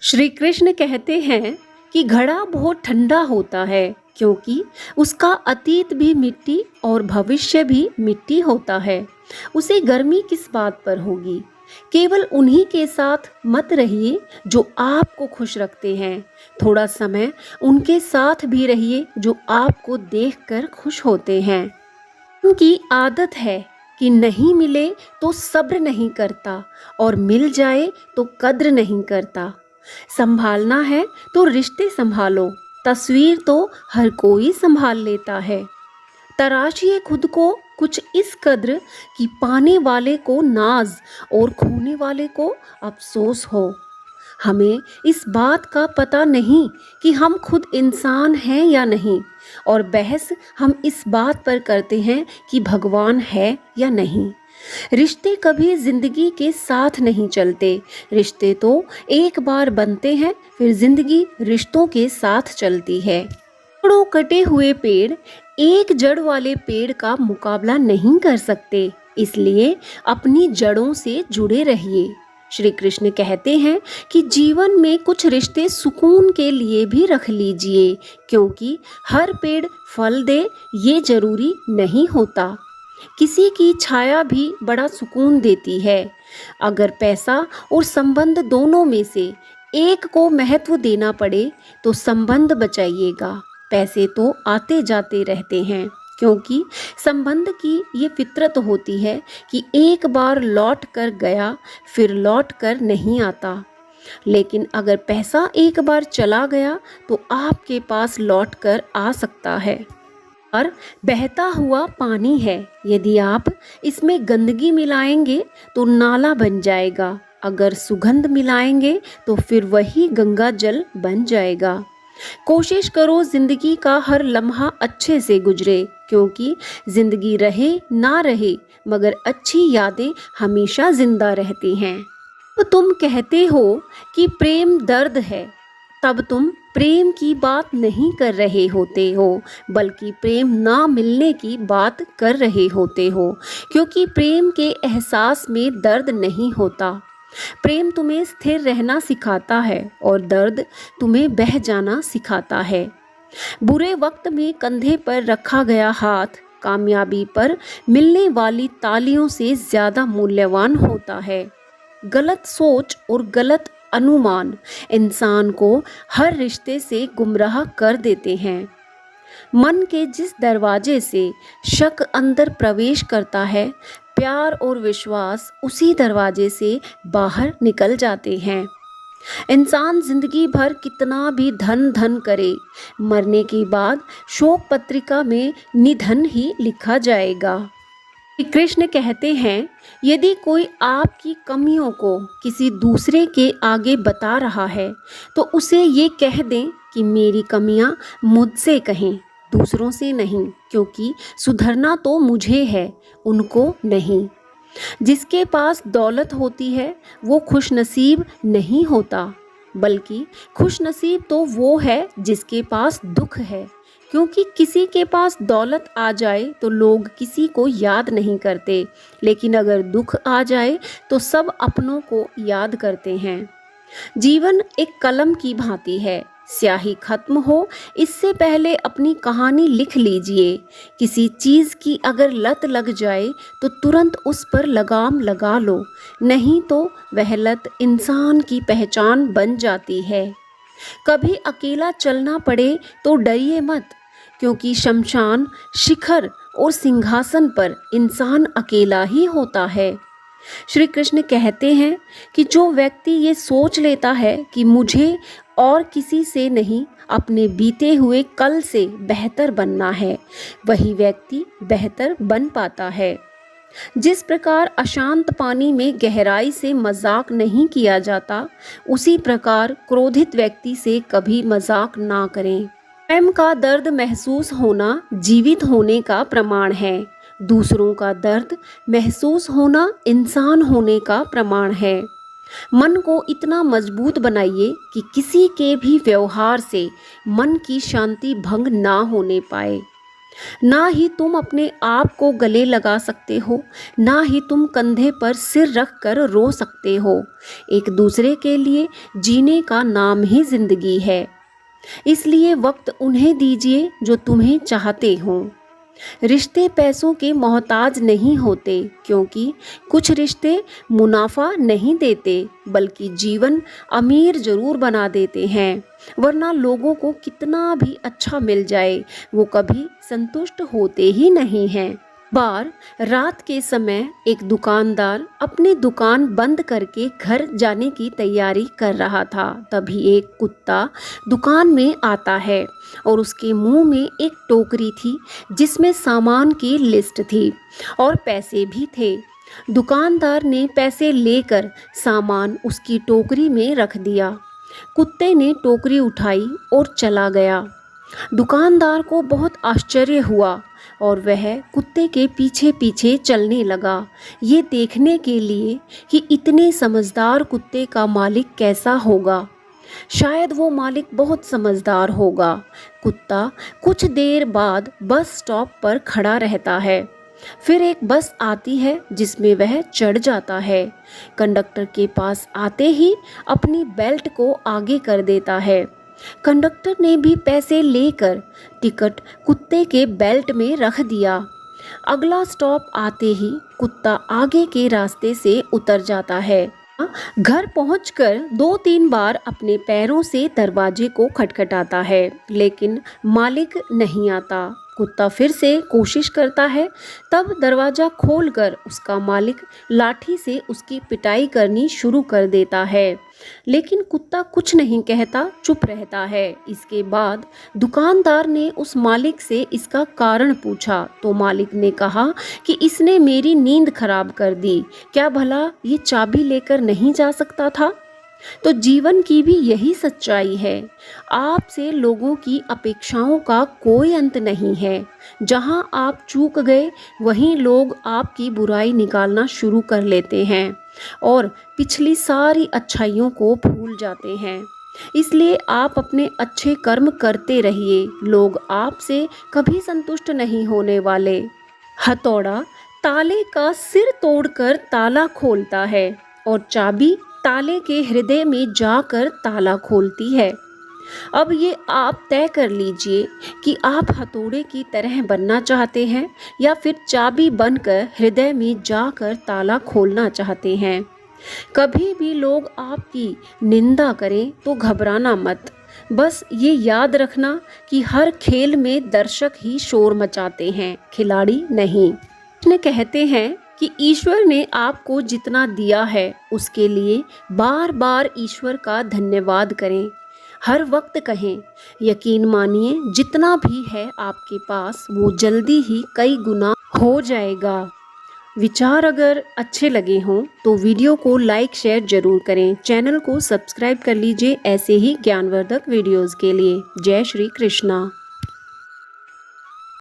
श्री कृष्ण कहते हैं कि घड़ा बहुत ठंडा होता है क्योंकि उसका अतीत भी मिट्टी और भविष्य भी मिट्टी होता है। उसे गर्मी किस बात पर होगी। केवल उन्हीं के साथ मत रहिए जो आपको खुश रखते हैं। थोड़ा समय उनके साथ भी रहिए जो आपको देखकर खुश होते हैं। उनकी आदत है कि नहीं मिले तो सब्र नहीं करता और मिल जाए तो कद्र नहीं करता। संभालना है तो रिश्ते संभालो, तस्वीर तो हर कोई संभाल लेता है। तराशिए खुद को कुछ इस कद्र कि पाने वाले को नाज और खोने वाले को अफसोस हो। हमें इस बात का पता नहीं कि हम खुद इंसान हैं या नहीं, और बहस हम इस बात पर करते हैं कि भगवान है या नहीं। रिश्ते कभी जिंदगी के साथ नहीं चलते। रिश्ते तो एक बार बनते हैं, फिर जिंदगी रिश्तों के साथ चलती है। सैकड़ों कटे हुए पेड़ एक जड़ वाले पेड़ का मुकाबला नहीं कर सकते, इसलिए अपनी जड़ों से जुड़े रहिए। श्री कृष्ण कहते हैं कि जीवन में कुछ रिश्ते सुकून के लिए भी रख लीजिए, क्योंकि हर पेड़ फल दे ये जरूरी नहीं होता। किसी की छाया भी बड़ा सुकून देती है। अगर पैसा और संबंध दोनों में से एक को महत्व देना पड़े तो संबंध बचाइएगा। पैसे तो आते जाते रहते हैं, क्योंकि संबंध की ये फितरत होती है कि एक बार लौट कर गया फिर लौट कर नहीं आता। लेकिन अगर पैसा एक बार चला गया तो आपके पास लौट कर आ सकता है। और बहता हुआ पानी है, यदि आप इसमें गंदगी मिलाएंगे तो नाला बन जाएगा। अगर सुगंध मिलाएंगे तो फिर वही गंगा जल बन जाएगा। कोशिश करो जिंदगी का हर लम्हा अच्छे से गुजरे, क्योंकि जिंदगी रहे ना रहे मगर अच्छी यादें हमेशा जिंदा रहती हैं। तो तुम कहते हो कि प्रेम दर्द है, तब तुम प्रेम की बात नहीं कर रहे होते हो, बल्कि प्रेम ना मिलने की बात कर रहे होते हो, क्योंकि प्रेम के एहसास में दर्द नहीं होता। प्रेम तुम्हें स्थिर रहना सिखाता है और दर्द तुम्हें बह जाना सिखाता है। बुरे वक्त में कंधे पर रखा गया हाथ कामयाबी पर मिलने वाली तालियों से ज़्यादा मूल्यवान होता है। गलत सोच और गलत अनुमान इंसान को हर रिश्ते से गुमराह कर देते हैं। मन के जिस दरवाजे से शक अंदर प्रवेश करता है, प्यार और विश्वास उसी दरवाजे से बाहर निकल जाते हैं। इंसान जिंदगी भर कितना भी धन धन करे, मरने के बाद शोक पत्रिका में निधन ही लिखा जाएगा। श्री कृष्ण कहते हैं, यदि कोई आपकी कमियों को किसी दूसरे के आगे बता रहा है तो उसे ये कह दें कि मेरी कमियां मुझसे कहें, दूसरों से नहीं, क्योंकि सुधरना तो मुझे है, उनको नहीं। जिसके पास दौलत होती है वो खुशनसीब नहीं होता, बल्कि खुशनसीब तो वो है जिसके पास दुख है, क्योंकि किसी के पास दौलत आ जाए तो लोग किसी को याद नहीं करते, लेकिन अगर दुख आ जाए तो सब अपनों को याद करते हैं। जीवन एक कलम की भांति है, स्याही खत्म हो इससे पहले अपनी कहानी लिख लीजिए। किसी चीज़ की अगर लत लग जाए तो तुरंत उस पर लगाम लगा लो, नहीं तो वह लत इंसान की पहचान बन जाती है। कभी अकेला चलना पड़े तो डरिए मत, क्योंकि शमशान, शिखर और सिंहासन पर इंसान अकेला ही होता है। श्री कृष्ण कहते हैं कि जो व्यक्ति ये सोच लेता है कि मुझे और किसी से नहीं अपने बीते हुए कल से बेहतर बनना है, वही व्यक्ति बेहतर बन पाता है। जिस प्रकार अशांत पानी में गहराई से मजाक नहीं किया जाता, उसी प्रकार क्रोधित व्यक्ति से कभी मजाक ना करें। स्वयं का दर्द महसूस होना जीवित होने का प्रमाण है। दूसरों का दर्द महसूस होना इंसान होने का प्रमाण है। मन को इतना मजबूत बनाइए कि किसी के भी व्यवहार से मन की शांति भंग ना होने पाए। ना ही तुम अपने आप को गले लगा सकते हो, ना ही तुम कंधे पर सिर रख कर रो सकते हो। एक दूसरे के लिए जीने का नाम ही जिंदगी है। इसलिए वक्त उन्हें दीजिए जो तुम्हें चाहते हों। रिश्ते पैसों के मोहताज नहीं होते, क्योंकि कुछ रिश्ते मुनाफा नहीं देते बल्कि जीवन अमीर जरूर बना देते हैं। वरना लोगों को कितना भी अच्छा मिल जाए, वो कभी संतुष्ट होते ही नहीं हैं। बार रात के समय एक दुकानदार अपनी दुकान बंद करके घर जाने की तैयारी कर रहा था। तभी एक कुत्ता दुकान में आता है और उसके मुंह में एक टोकरी थी जिसमें सामान की लिस्ट थी और पैसे भी थे। दुकानदार ने पैसे लेकर सामान उसकी टोकरी में रख दिया। कुत्ते ने टोकरी उठाई और चला गया। दुकानदार को बहुत आश्चर्य हुआ और वह कुत्ते के पीछे पीछे चलने लगा, ये देखने के लिए कि इतने समझदार कुत्ते का मालिक कैसा होगा। शायद वो मालिक बहुत समझदार होगा। कुत्ता कुछ देर बाद बस स्टॉप पर खड़ा रहता है। फिर एक बस आती है जिसमें वह चढ़ जाता है। कंडक्टर के पास आते ही अपनी बेल्ट को आगे कर देता है। कंडक्टर ने भी पैसे लेकर टिकट कुत्ते के बेल्ट में रख दिया। अगला स्टॉप आते ही कुत्ता आगे के रास्ते से उतर जाता है। घर पहुंचकर 2-3 बार अपने पैरों से दरवाजे को खटखटाता है, लेकिन मालिक नहीं आता। कुत्ता फिर से कोशिश करता है। तब दरवाज़ा खोलकर उसका मालिक लाठी से उसकी पिटाई करनी शुरू कर देता है, लेकिन कुत्ता कुछ नहीं कहता, चुप रहता है। इसके बाद दुकानदार ने उस मालिक से इसका कारण पूछा तो मालिक ने कहा कि इसने मेरी नींद खराब कर दी, क्या भला ये चाबी लेकर नहीं जा सकता था। तो जीवन की भी यही सच्चाई है। आपसे लोगों की अपेक्षाओं का कोई अंत नहीं है। जहां आप चूक गए वहीं लोग आपकी बुराई निकालना शुरू कर लेते हैं और पिछली सारी अच्छाइयों को भूल जाते हैं। इसलिए आप अपने अच्छे कर्म करते रहिए। लोग आपसे कभी संतुष्ट नहीं होने वाले। हथौड़ा ताले का सिर तोड़कर ताला खोलता है और चाबी ताले के हृदय में जाकर ताला खोलती है। अब ये आप तय कर लीजिए कि आप हथौड़े की तरह बनना चाहते हैं या फिर चाबी बनकर हृदय में जाकर ताला खोलना चाहते हैं। कभी भी लोग आपकी निंदा करें तो घबराना मत। बस ये याद रखना कि हर खेल में दर्शक ही शोर मचाते हैं, खिलाड़ी नहीं। उसने कहते हैं कि ईश्वर ने आपको जितना दिया है उसके लिए बार बार ईश्वर का धन्यवाद करें। हर वक्त कहें, यकीन मानिए जितना भी है आपके पास वो जल्दी ही कई गुना हो जाएगा। विचार अगर अच्छे लगे हों तो वीडियो को लाइक शेयर जरूर करें। चैनल को सब्सक्राइब कर लीजिए ऐसे ही ज्ञानवर्धक वीडियोस के लिए। जय श्री कृष्णा।